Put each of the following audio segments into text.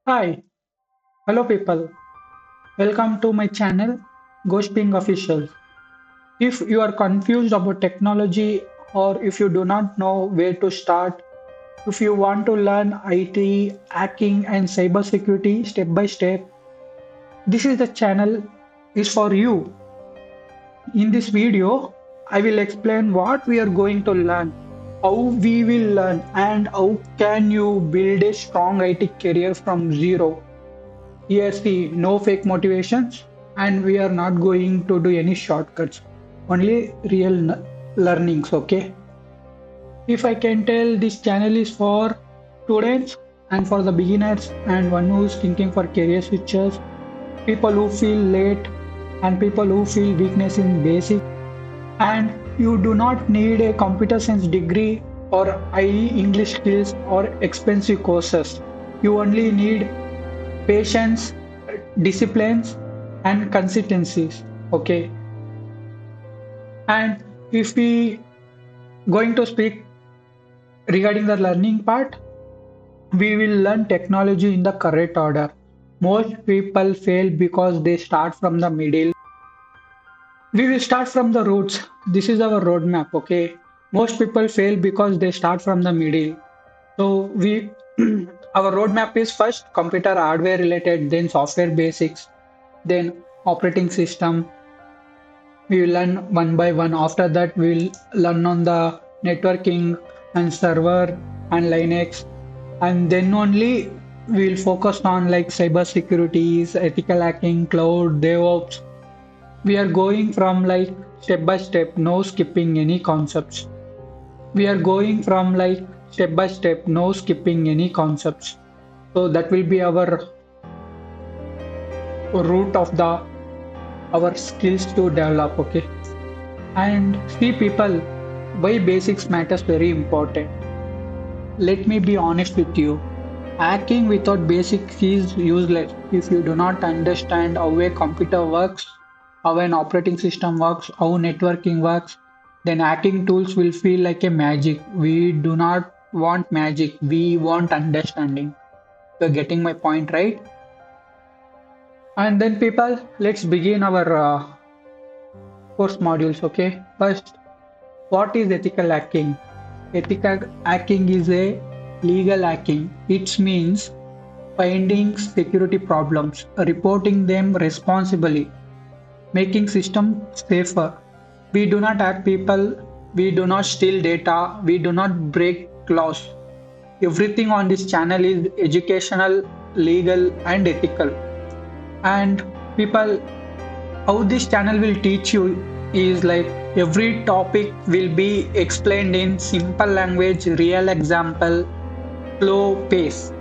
Hi, hello people. Welcome to my channel, GhostPing Official. If you are confused about technology or if you do not know where to start, if you want to learn IT, hacking, and cybersecurity step by step, this is the channel is for you. In this video, I will explain what we are going to learn, how we will learn, and how can you build a strong IT career from zero. Yes, see, no fake motivations, and we are not going to do any shortcuts, only real learnings. Okay. If I can tell, this channel is for students and for the beginners, and one who's thinking for career switches, people who feel late, and people who feel weakness in basics. And you do not need a computer science degree or high English skills or expensive courses. You only need patience, disciplines, and consistencies. Okay. And if we going to speak regarding the learning part, we will learn technology in the correct order. Most people fail because they start from the middle. We will start from the roots. This is our roadmap. Okay. Most people fail because they start from the middle. So we our roadmap is first computer hardware related, then software basics, then operating system, we will learn one by one. After that, we'll learn on the networking and server and Linux, and then only we'll focus on like cyber securities, ethical hacking, cloud, DevOps. We are going from like step by step, no skipping any concepts. We are going from like step by step, no skipping any concepts. So that will be our root of the our skills to develop. Okay. And see people, why basics matters very important. Let me be honest with you. Hacking without basics is useless. If you do not understand how a computer works, how an operating system works, how networking works, then hacking tools will feel like a magic. We do not want magic. We want understanding. You're getting my point, right? And then people, let's begin our course modules. Okay. First, what is ethical hacking? Ethical hacking is a legal hacking. It means finding security problems, reporting them responsibly, making systems safer. We do not hack people, we do not steal data, we do not break laws. Everything on this channel is educational, legal, and ethical. And people, how this channel will teach you is like every topic will be explained in simple language, real example, slow pace.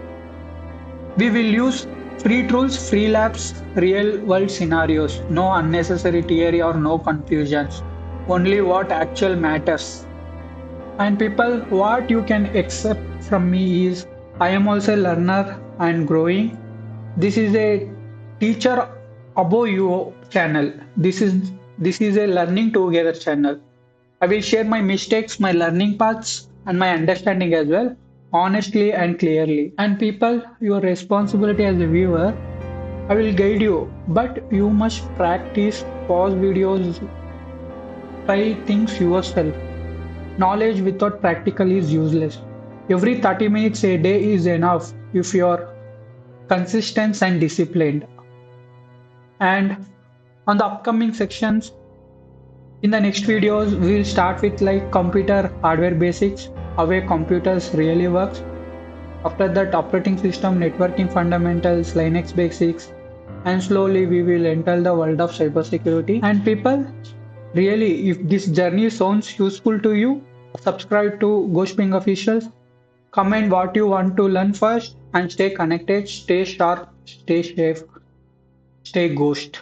We will use free tools, free labs, real world scenarios, no unnecessary theory or no confusions, only what actual matters. And people, what you can accept from me is I am also a learner and growing. This is a teacher above you channel. This is a learning together channel. I will share my mistakes, my learning paths, and my understanding as well, honestly and clearly. And people, your responsibility as a viewer, I will guide you, but you must practice, pause videos, try things yourself. Knowledge without practical is useless. Every 30 minutes a day is enough if you are consistent and disciplined. And on the upcoming sections, in the next videos, we'll start with like computer hardware basics, how a computers really works. After that, operating system, networking fundamentals, Linux basics, and slowly we will enter the world of cybersecurity. And people, really, if this journey sounds useful to you, subscribe to GhostPing Officials. Comment what you want to learn first, and stay connected, stay sharp, stay safe, stay ghost.